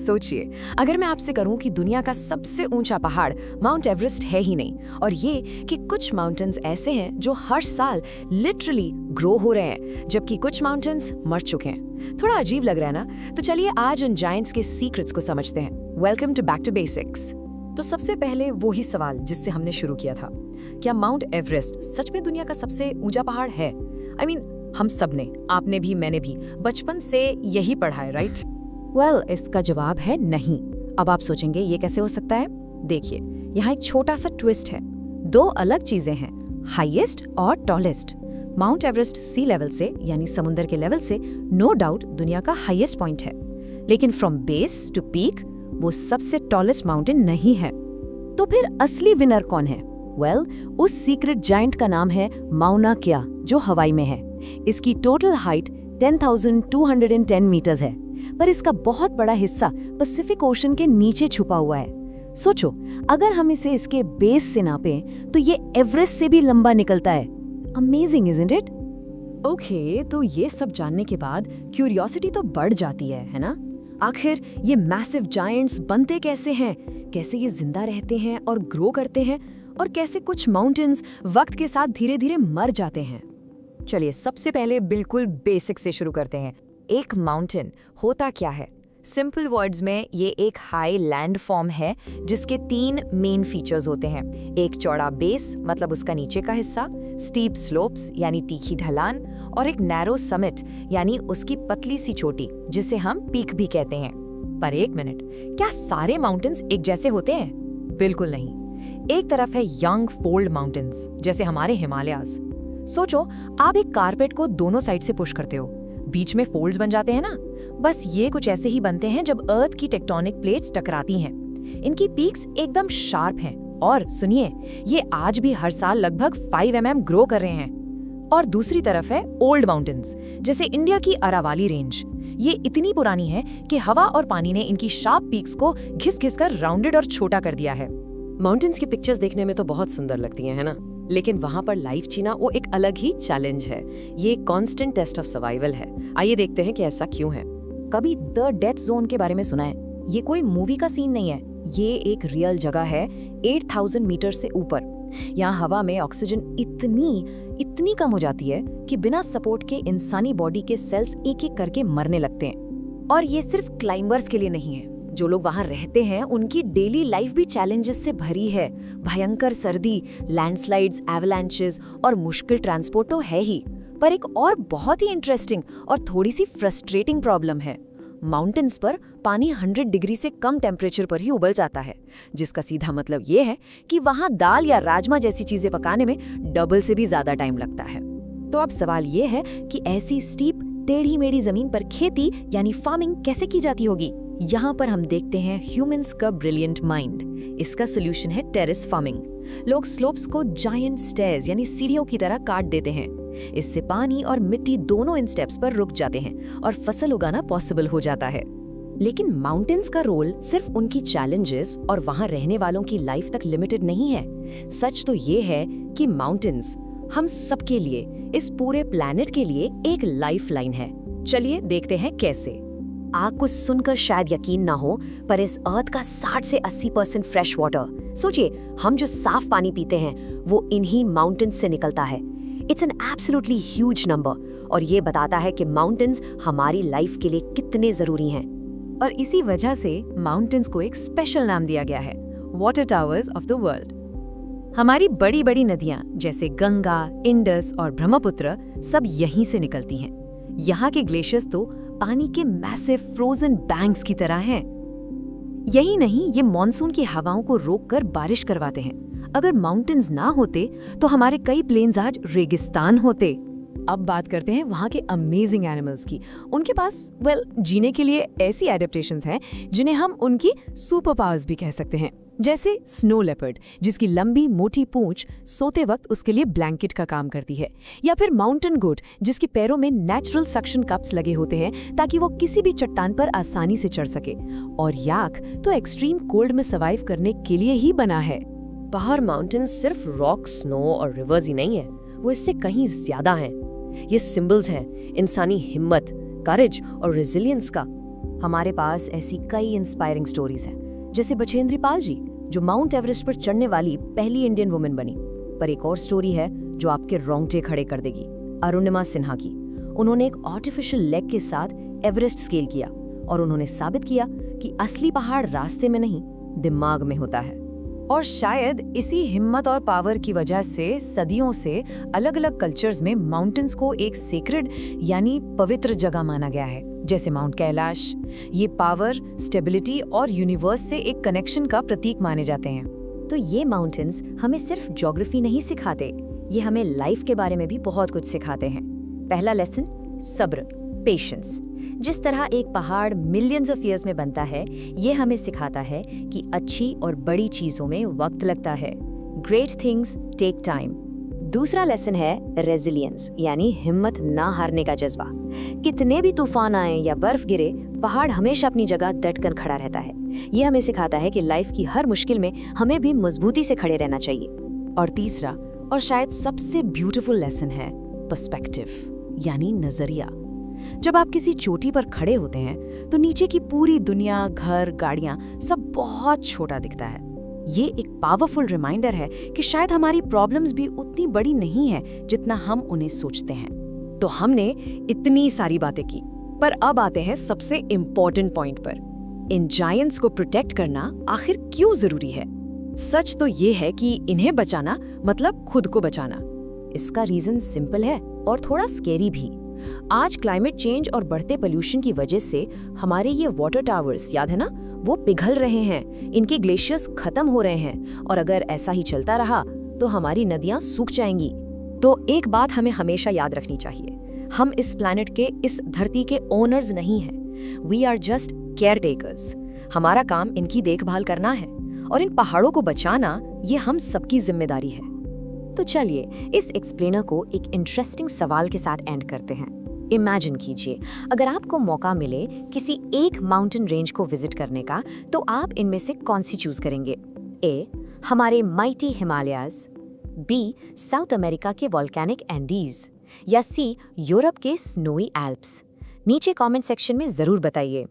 सोचिए, अगर मैं आपसे कहूं कि दुनिया का सबसे ऊंचा पहाड़ माउंट एवरेस्ट है ही नहीं, और ये कि कुछ माउंटेन्स ऐसे हैं जो हर साल लिटरली ग्रो हो रहे हैं, जबकि कुछ माउंटेन्स मर चुके हैं। थोड़ा अजीब लग रहा है ना? तो चलिए आज उन जायंट्स के सीक्रेट्स को समझते हैं। Welcome to back to basics. तो सबसे पहले वही सवाल जिससे हमने शुरू किया था, क्या माउंट एवरेस्ट सच में दुनिया का सबसे ऊंचा पहाड़ है? I mean, हम सब ने, आपने भी मैंने भी बचपन से यही पढ़ा है, राइट? वेल, इसका जवाब है नहीं। अब आप सोचेंगे ये कैसे हो सकता है? देखिए, यहाँ एक छोटा सा ट्विस्ट है। दो अलग चीजें हैं, हाईएस्ट और टॉलेस्ट। माउंट एवरेस्ट सी लेवल से यानी समुद्र के लेवल से नो डाउट दुनिया का हाईएस्ट पॉइंट है, लेकिन फ्रॉम बेस टू पीक वो सबसे टॉलेस्ट माउंटेन नहीं है। तो फिर असली विनर कौन है? वेल, उस सीक्रेट जायंट का नाम है माउना क्या, जो हवाई में है। इसकी टोटल हाइट 10,210 मीटर्स है, पर इसका बहुत बड़ा हिस्सा पैसिफिक ओशन के नीचे छुपा हुआ है। सोचो, अगर हम इसे इसके बेस से नापें तो ये एवरेस्ट से भी लंबा निकलता है। Amazing, isn't it? ओके, तो ये सब जानने के बाद क्यूरियोसिटी तो बढ़ जाती है ना? आखिर ये मैसिव जायंट्स बनते कैसे हैं? कैसे ये जिंदा रहते हैं और ग्रो करते हैं? और कैसे कुछ माउंटेन्स वक्त के साथ धीरे धीरे मर जाते हैं? चलिए सबसे पहले बिल्कुल बेसिक से शुरू करते हैं। एक माउंटेन होता क्या है? सिंपल वर्ड्स में ये एक हाई लैंड फॉर्म है जिसके 3 मेन फीचर्स होते हैं। एक चौड़ा बेस, मतलब उसका नीचे का हिस्सा, स्टीप स्लोप्स यानी तीखी ढलान, और एक नैरो समिट यानी उसकी पतली सी चोटी, जिसे हम पीक भी कहते हैं। पर एक मिनट, क्या सारे माउंटेन्स एक जैसे होते हैं? बिल्कुल नहीं। एक तरफ है यंग फोल्ड माउंटेन्स, जैसे हमारे हिमालयाज। सोचो, आप एक कारपेट को दोनों साइड से पुश करते हो, बीच में फोल्ड्स बन जाते हैं ना? बस ये कुछ ऐसे ही बनते हैं जब अर्थ की टेक्टोनिक प्लेट्स टकराती हैं। इनकी पीक्स एकदम शार्प हैं, और सुनिए, ये आज भी हर साल लगभग 5 mm ग्रो कर रहे हैं। और दूसरी तरफ है ओल्ड माउंटेन्स, जैसे इंडिया की अरावाली रेंज। ये इतनी पुरानी है कि हवा और पानी ने इनकी शार्प पीक्स को घिस-घिस कर राउंडेड और छोटा कर दिया है। माउंटेन्स की पिक्चर्स देखने में तो बहुत सुंदर लगती हैं, है ना? लेकिन वहाँ पर लाइफ जीना वो एक अलग ही चैलेंज है। ये कांस्टेंट टेस्ट ऑफ सर्वाइवल है। आइए देखते हैं कि ऐसा क्यों है। कभी द डेथ जोन के बारे में सुना है? ये कोई मूवी का सीन नहीं है, ये एक रियल जगह है 8,000 मीटर से ऊपर। यहाँ हवा में ऑक्सीजन इतनी कम हो जाती है कि बिना सपोर्ट के इंसानी बॉडी के सेल्स एक एक करके मरने लगते हैं। और ये सिर्फ क्लाइंबर्स के लिए नहीं है, जो लोग वहां रहते हैं उनकी डेली लाइफ भी चैलेंजेस से भरी है। भयंकर सर्दी, लैंडस्लाइड्स, एवलांचेस और मुश्किल ट्रांसपोर्ट तो है ही, पर एक और बहुत ही इंटरेस्टिंग और थोड़ी सी फ्रस्ट्रेटिंग प्रॉब्लम है। माउंटेन्स पर पानी 100 डिग्री से कम टेम्परेचर पर ही उबल जाता है, जिसका सीधा मतलब ये है कि वहां दाल या राजमा जैसी चीजें पकाने में डबल से भी ज्यादा टाइम लगता है। तो अब सवाल ये है कि ऐसी स्टीप टेढ़ी मेढ़ी जमीन पर खेती यानी फार्मिंग कैसे की जाती होगी? यहाँ पर हम देखते हैं ह्यूमंस का ब्रिलियंट माइंड। इसका सोल्यूशन है टेरेस फार्मिंग। लोग स्लोप्स को जायंट स्टेयर्स यानी सीढ़ियों की तरह काट देते हैं। इससे पानी और मिट्टी दोनों इन स्टेप्स पर रुक जाते हैं और फसल उगाना पॉसिबल हो जाता है। लेकिन माउंटेन्स का रोल सिर्फ उनकी चैलेंजेस और वहां रहने वालों की लाइफ तक लिमिटेड नहीं है। सच तो ये है कि माउंटेन्स हम सबके लिए, इस पूरे प्लैनेट के लिए एक लाइफलाइन है। चलिए देखते हैं कैसे। आपको सुनकर शायद यकीन ना हो, पर इस अर्थ का 60 से 80% फ्रेश वाटर, सोचिए, हम जो साफ पानी पीते हैं वो इन्हीं माउंटेन्स से निकलता है। It's an absolutely huge number, और ये बताता है कि माउंटेन्स हमारी लाइफ के लिए कितने जरूरी हैं। और इसी वजह से माउंटेन्स को एक स्पेशल नाम दिया गया है, water towers of the world. हमारी बड़ी बड़ी नदियां जैसे गंगा, इंडस और ब्रह्मपुत्र सब यहीं से निकलती हैं। यहाँ के ग्लेशियर्स तो पानी के मैसिव फ्रोजन बैंक्स की तरह हैं। यही नहीं, ये मॉनसून की हवाओं को रोककर बारिश करवाते हैं। अगर माउंटेन्स ना होते तो हमारे कई प्लेन्स आज रेगिस्तान होते। अब बात करते हैं वहाँ के अमेजिंग एनिमल्स की। उनके पास जीने के लिए ऐसी एडेप्टेशंस हैं जिन्हें हम उनकी सुपर पावर्स भी कह सकते हैं। जैसे स्नो लेपर्ड, जिसकी लंबी मोटी पूंछ सोते वक्त उसके लिए ब्लैंकेट का काम करती है, या फिर माउंटेन गोट, जिसके पैरों में नेचुरल सक्शन कप्स लगे होते हैं ताकि वो किसी भी चट्टान पर आसानी से चढ़ सके। और याक तो एक्सट्रीम कोल्ड में सर्वाइव करने के लिए ही बना है। पहाड़ माउंटेन सिर्फ रॉक, स्नो और रिवर्स ही नहीं है, वो इससे कहीं ज्यादा हैं। ये सिंबल्स हैं इंसानी हिम्मत, करेज और रेजिलियंस का। हमारे पास ऐसी कई इंस्पायरिंग स्टोरीज हैं, जैसे बछेंद्री पाल जी जो माउंट एवरेस्ट पर चढ़ने वाली पहली इंडियन वुमेन बनी। पर एक और स्टोरी है जो आपके रोंगटे खड़े कर देगी, अरुणिमा सिन्हा की। उन्होंने एक आर्टिफिशियल लेग के साथ एवरेस्ट स्केल किया और उन्होंने साबित किया कि असली पहाड़ रास्ते में नहीं, दिमाग में होता है। और शायद इसी हिम्मत और पावर की वजह से सदियों से अलग अलग कल्चर्स में माउंटेन्स को एक सेक्रेड यानी पवित्र जगह माना गया है, जैसे माउंट कैलाश। ये पावर, स्टेबिलिटी और यूनिवर्स से एक कनेक्शन का प्रतीक माने जाते हैं। तो ये माउंटेन्स हमें सिर्फ ज्योग्राफी नहीं सिखाते, ये हमें लाइफ के बारे में भी बहुत कुछ सिखाते हैं। पहला लेसन, सब्र, पेशेंस। जिस तरह एक पहाड़ मिलियंस ऑफ ईयर्स में बनता है, ये हमें सिखाता है कि अच्छी और बड़ी चीजों में वक्त लगता है। Great things take time. दूसरा लेसन है रेजिलियंस, यानी हिम्मत ना हारने का जज्बा। कितने भी तूफान आए या बर्फ गिरे, पहाड़ हमेशा अपनी जगह डटकर खड़ा रहता है। ये हमें सिखाता है कि लाइफ की हर मुश्किल में हमें भी मजबूती से खड़े रहना चाहिए। और तीसरा और शायद सबसे ब्यूटीफुल लेसन है पर्सपेक्टिव, यानी नजरिया। जब आप किसी चोटी पर खड़े होते हैं तो नीचे की पूरी दुनिया, घर, गाड़ियां सब बहुत छोटा दिखता है। ये एक पावरफुल रिमाइंडर है कि शायद हमारी प्रॉब्लम्स भी उतनी बड़ी नहीं है जितना हम उन्हें सोचते हैं। तो हमने इतनी सारी बातें की, पर अब आते हैं सबसे इम्पोर्टेंट पॉइंट पर। इन जायंट्स को प्रोटेक्ट करना आखिर क्यों जरूरी है? सच तो ये है कि इन्हें बचाना मतलब खुद को बचाना। इसका रीजन सिंपल है और थोड़ा स्केरी भी। आज क्लाइमेट चेंज और बढ़ते पोल्यूशन की वजह से हमारे ये वाटर टावर्स, याद है ना, वो पिघल रहे हैं, इनके ग्लेशियर्स खत्म हो रहे हैं और अगर ऐसा ही चलता रहा तो हमारी नदियां सूख जाएंगी। तो एक बात हमें हमेशा याद रखनी चाहिए, हम इस प्लैनेट के, इस धरती के ओनर्स नहीं हैं। We are just caretakers. हमारा काम इनकी देखभाल करना है और इन पहाड़ों को बचाना ये हम सबकी जिम्मेदारी है। तो चलिए इस एक्सप्लेनर को एक इंटरेस्टिंग सवाल के साथ एंड करते हैं। इमेजिन कीजिए, अगर आपको मौका मिले किसी एक माउंटेन रेंज को विजिट करने का, तो आप इनमें से कौन सी चूज करेंगे? ए, हमारे mighty Himalayas, B, South America के वॉल्केनिक एंडीज, या सी, यूरोप के स्नोई एल्प्स? नीचे कमेंट सेक्शन में जरूर बताइए।